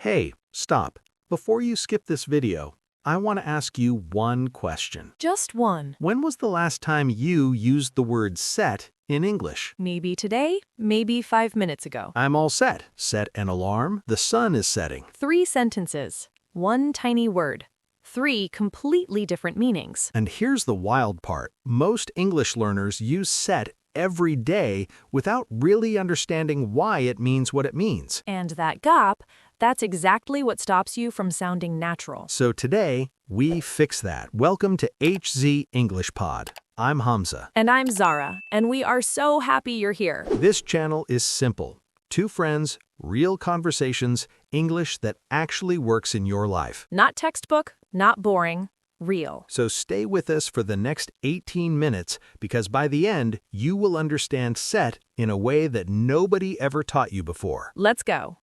Hey, stop. Before you skip this video, I want to ask you one question. Just one. When was the last time you used the word set in English? Maybe today, maybe 5 minutes ago. I'm all set. Set an alarm. The sun is setting. 3 sentences. One tiny word. 3 completely different meanings. And here's the wild part. Most English learners use set every day without really understanding why it means what it means. And that gap, that's exactly what stops you from sounding natural. So today, we fix that. Welcome to HZ English Pod. I'm Hamza. And I'm Zara, and we are so happy you're here. This channel is simple. 2 friends, real conversations, English that actually works in your life. Not textbook, not boring, real. So stay with us for the next 18 minutes because by the end, you will understand set in a way that nobody ever taught you before. Let's go.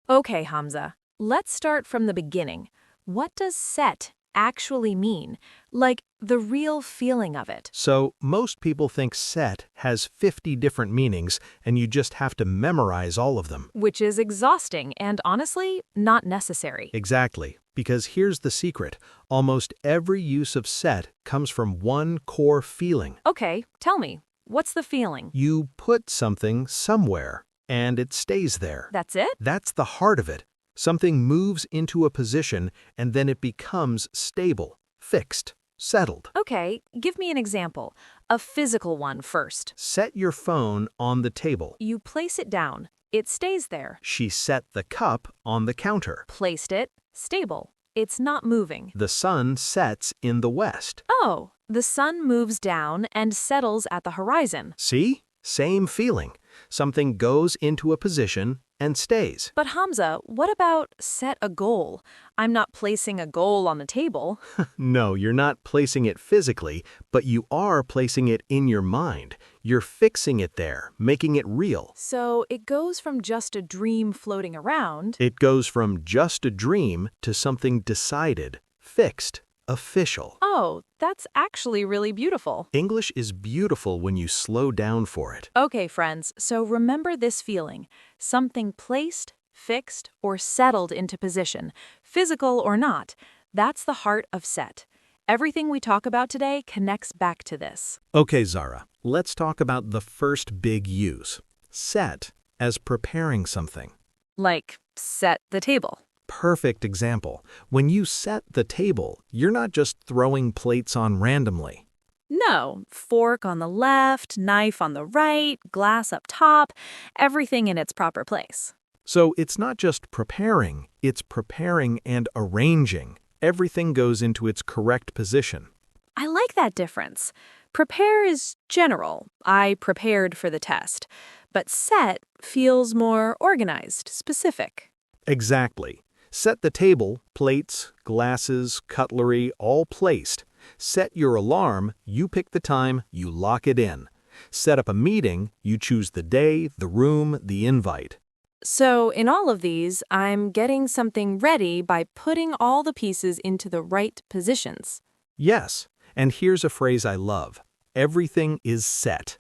Okay, Hamza, let's start from the beginning. What does set actually mean? Like the real feeling of it. So most people think set has 50 different meanings and you just have to memorize all of them. Which is exhausting and honestly, not necessary. Exactly. Because here's the secret. Almost every use of set comes from one core feeling. Okay, tell me, what's the feeling? You put something somewhere, and it stays there. That's it? That's the heart of it. Something moves into a position, and then it becomes stable, fixed, settled. Okay, give me an example. A physical one first. Set your phone on the table. You place it down. It stays there. She set the cup on the counter. Placed it. Stable. It's not moving. The sun sets in the west. Oh, the sun moves down and settles at the horizon. See? Same feeling. Something goes into a position and stays. But Hamza, what about set a goal? I'm not placing a goal on the table. No, you're not placing it physically, but you are placing it in your mind. You're fixing it there, making it real. So it goes from just a dream floating around. It goes from just a dream to something decided, fixed, official. Oh, that's actually really beautiful. English is beautiful when you slow down for it. Okay, friends, so remember this feeling. Something placed, fixed, or settled into position, physical or not. That's the heart of set. Everything we talk about today connects back to this. Okay, Zara, let's talk about the first big use. Set as preparing something. Like, set the table. Perfect example. When you set the table, you're not just throwing plates on randomly. No, fork on the left, knife on the right, glass up top, everything in its proper place. So it's not just preparing, it's preparing and arranging. Everything goes into its correct position. I like that difference. Prepare is general. I prepared for the test. But set feels more organized, specific. Exactly. Set the table, plates, glasses, cutlery, all placed. Set your alarm, you pick the time, you lock it in. Set up a meeting, you choose the day, the room, the invite. So in all of these, I'm getting something ready by putting all the pieces into the right positions. Yes, and here's a phrase I love. Everything is set.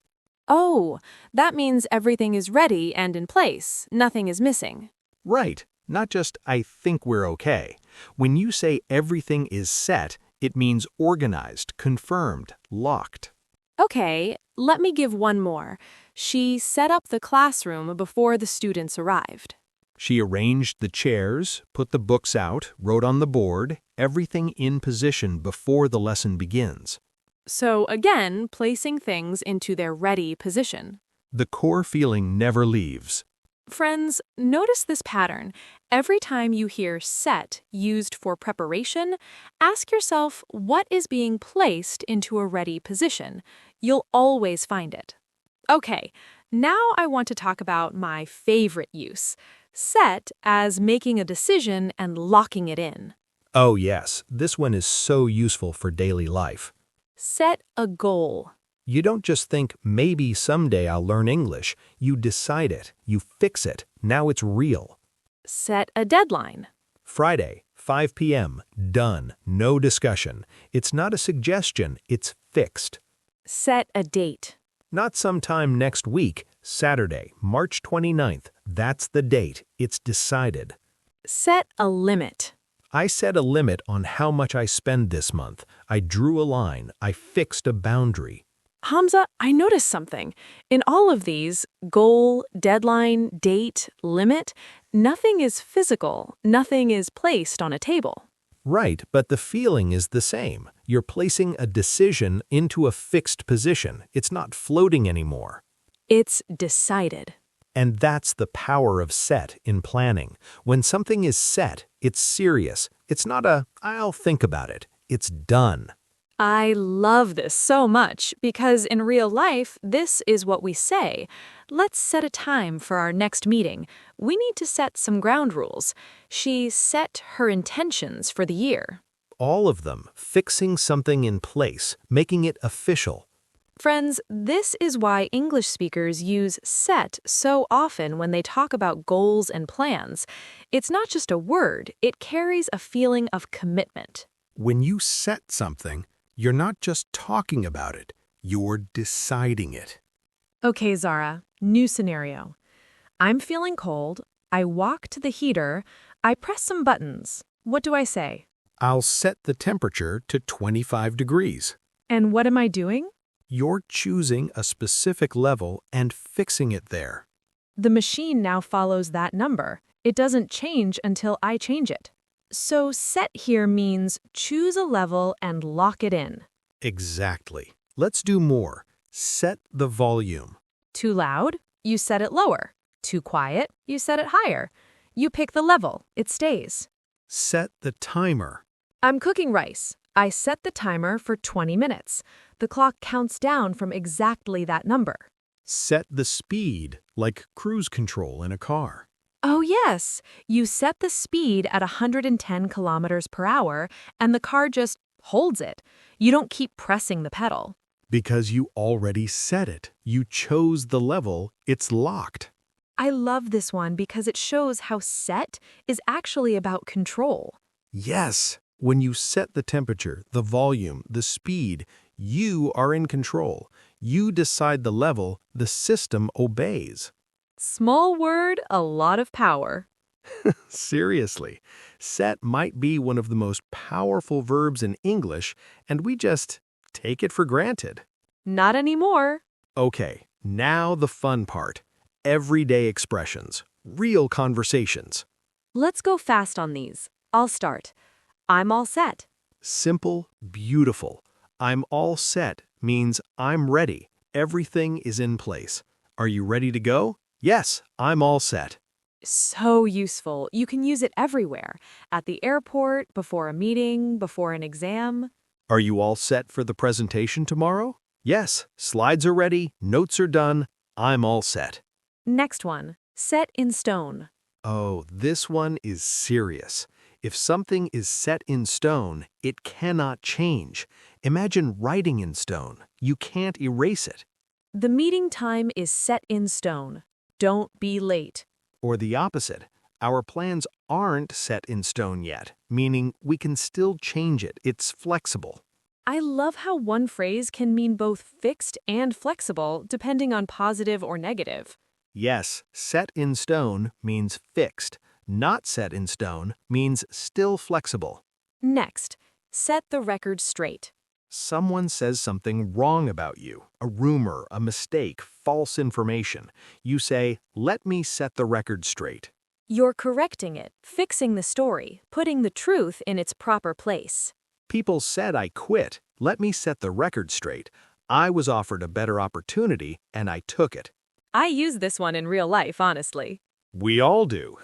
Oh, that means everything is ready and in place. Nothing is missing. Right. Not just, I think we're okay. When you say everything is set, it means organized, confirmed, locked. Okay, let me give one more. She set up the classroom before the students arrived. She arranged the chairs, put the books out, wrote on the board, everything in position before the lesson begins. So again, placing things into their ready position. The core feeling never leaves. Friends, notice this pattern. Every time you hear set used for preparation, ask yourself what is being placed into a ready position. You'll always find it. Okay, now I want to talk about my favorite use. Set as making a decision and locking it in. Oh yes, this one is so useful for daily life. Set a goal. You don't just think, maybe someday I'll learn English. You decide it. You fix it. Now it's real. Set a deadline. Friday, 5 p.m. Done. No discussion. It's not a suggestion. It's fixed. Set a date. Not sometime next week. Saturday, March 29th. That's the date. It's decided. Set a limit. I set a limit on how much I spend this month. I drew a line. I fixed a boundary. Hamza, I noticed something. In all of these, goal, deadline, date, limit, nothing is physical, nothing is placed on a table. Right, but the feeling is the same. You're placing a decision into a fixed position. It's not floating anymore. It's decided. And that's the power of set in planning. When something is set, it's serious. It's not I'll think about it. It's done. I love this so much because in real life, this is what we say. Let's set a time for our next meeting. We need to set some ground rules. She set her intentions for the year. All of them, fixing something in place, making it official. Friends, this is why English speakers use set so often when they talk about goals and plans. It's not just a word, it carries a feeling of commitment. When you set something, you're not just talking about it, you're deciding it. Okay, Zara, new scenario. I'm feeling cold. I walk to the heater. I press some buttons. What do I say? I'll set the temperature to 25 degrees. And what am I doing? You're choosing a specific level and fixing it there. The machine now follows that number. It doesn't change until I change it. So set here means choose a level and lock it in. Exactly. Let's do more. Set the volume. Too loud? You set it lower. Too quiet? You set it higher. You pick the level. It stays. Set the timer. I'm cooking rice. I set the timer for 20 minutes. The clock counts down from exactly that number. Set the speed, like cruise control in a car. Oh yes, you set the speed at 110 kilometers per hour and the car just holds it. You don't keep pressing the pedal. Because you already set it. You chose the level. It's locked. I love this one because it shows how set is actually about control. Yes. When you set the temperature, the volume, the speed, you are in control. You decide the level, the system obeys. Small word, a lot of power. Seriously, set might be one of the most powerful verbs in English, and we just take it for granted. Not anymore. Okay, now the fun part. Everyday expressions, real conversations. Let's go fast on these. I'll start. I'm all set. Simple, beautiful. I'm all set means I'm ready. Everything is in place. Are you ready to go? Yes, I'm all set. So useful. You can use it everywhere. At the airport, before a meeting, before an exam. Are you all set for the presentation tomorrow? Yes, slides are ready, notes are done. I'm all set. Next one. Set in stone. Oh, this one is serious. If something is set in stone, it cannot change. Imagine writing in stone. You can't erase it. The meeting time is set in stone. Don't be late. Or the opposite. Our plans aren't set in stone yet, meaning we can still change it. It's flexible. I love how one phrase can mean both fixed and flexible, depending on positive or negative. Yes, set in stone means fixed. Not set in stone means still flexible. Next, set the record straight. Someone says something wrong about you, a rumor, a mistake, false information. You say, let me set the record straight. You're correcting it, fixing the story, putting the truth in its proper place. People said I quit. Let me set the record straight. I was offered a better opportunity, and I took it. I use this one in real life, honestly. We all do.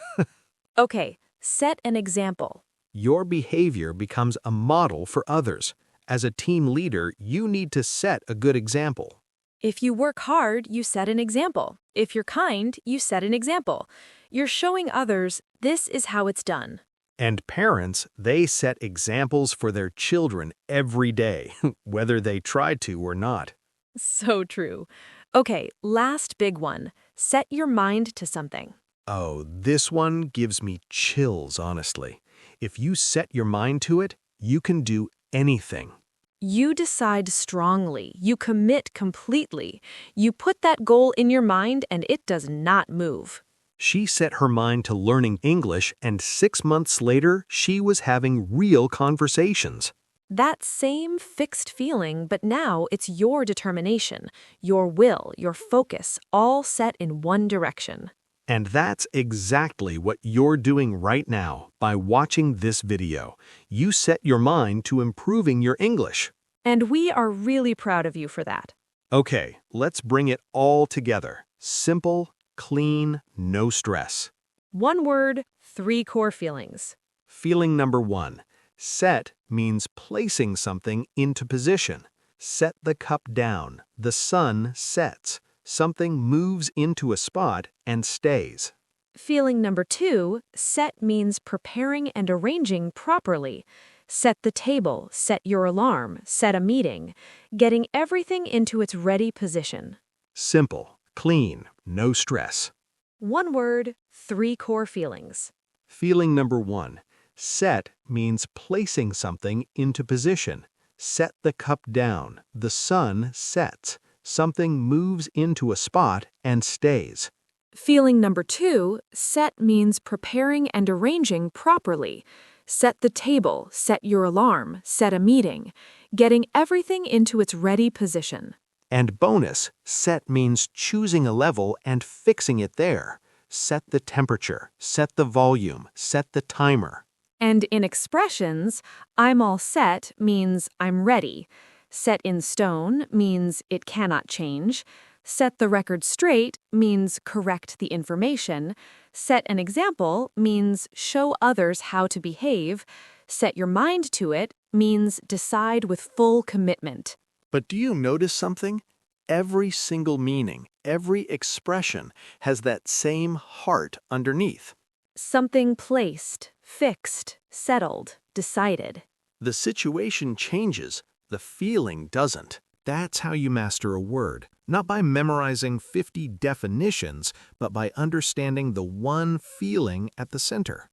Okay, set an example. Your behavior becomes a model for others. As a team leader, you need to set a good example. If you work hard, you set an example. If you're kind, you set an example. You're showing others this is how it's done. And parents, they set examples for their children every day, whether they try to or not. So true. Okay, last big one. Set your mind to something. Oh, this one gives me chills, honestly. If you set your mind to it, you can do anything. You decide strongly. You commit completely. You put that goal in your mind and it does not move. She set her mind to learning English, and 6 months later, she was having real conversations. That same fixed feeling, but now it's your determination, your will, your focus, all set in one direction. And that's exactly what you're doing right now by watching this video. You set your mind to improving your English. And we are really proud of you for that. Okay, let's bring it all together. Simple, clean, no stress. One word, 3 core feelings. Feeling number 1. Set means placing something into position. Set the cup down. The sun sets. Something moves into a spot and stays. Feeling number 2, set means preparing and arranging properly. Set the table, set your alarm, set a meeting, getting everything into its ready position. Simple, clean, no stress. One word, 3 core feelings. Feeling number 1. Set means placing something into position. Set the cup down. The sun sets. Something moves into a spot and stays. Feeling number 2, set means preparing and arranging properly. Set the table, set your alarm, set a meeting, getting everything into its ready position. And bonus, set means choosing a level and fixing it there. Set the temperature, set the volume, set the timer. And in expressions, I'm all set means I'm ready. Set in stone means it cannot change. Set the record straight means correct the information. Set an example means show others how to behave. Set your mind to it means decide with full commitment. But do you notice something? Every single meaning, every expression has that same heart underneath. Something placed, fixed, settled, decided. The situation changes, the feeling doesn't. That's how you master a word, not by memorizing 50 definitions, but by understanding the one feeling at the center.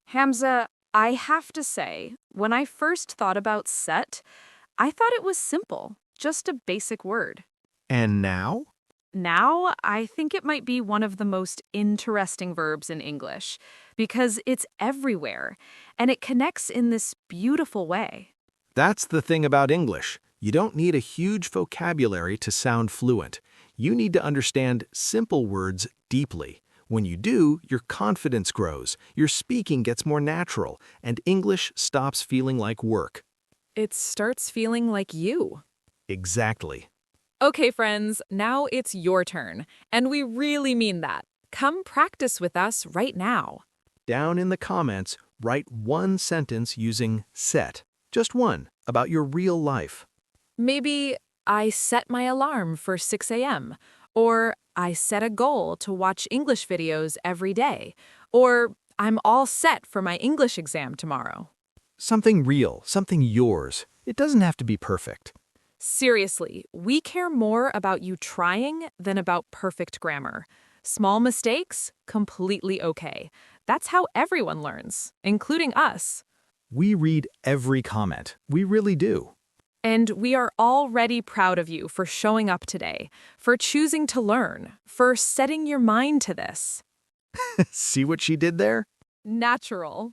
Hamza, I have to say, when I first thought about set, I thought it was simple, just a basic word. And now? Now, I think it might be one of the most interesting verbs in English because it's everywhere and it connects in this beautiful way. That's the thing about English. You don't need a huge vocabulary to sound fluent. You need to understand simple words deeply. When you do, your confidence grows, your speaking gets more natural, and English stops feeling like work. It starts feeling like you. Exactly. Okay, friends, now it's your turn, and we really mean that. Come practice with us right now. Down in the comments, write one sentence using set. Just one, about your real life. Maybe, I set my alarm for 6 a.m., or I set a goal to watch English videos every day, or I'm all set for my English exam tomorrow. Something real, something yours. It doesn't have to be perfect. Seriously, we care more about you trying than about perfect grammar. Small mistakes, completely okay. That's how everyone learns, including us. We read every comment. We really do. And we are already proud of you for showing up today, for choosing to learn, for setting your mind to this. See what she did there? Natural.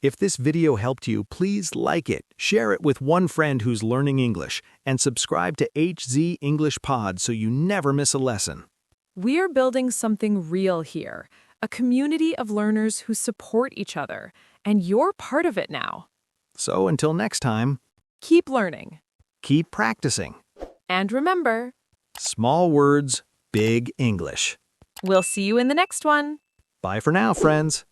If this video helped you, please like it, share it with one friend who's learning English, and subscribe to HZ English Pod so you never miss a lesson. We are building something real here, a community of learners who support each other, and you're part of it now. So until next time, Keep learning. keep practicing. And remember, Small words, big English. we'll see you in the next one. Bye for now, friends.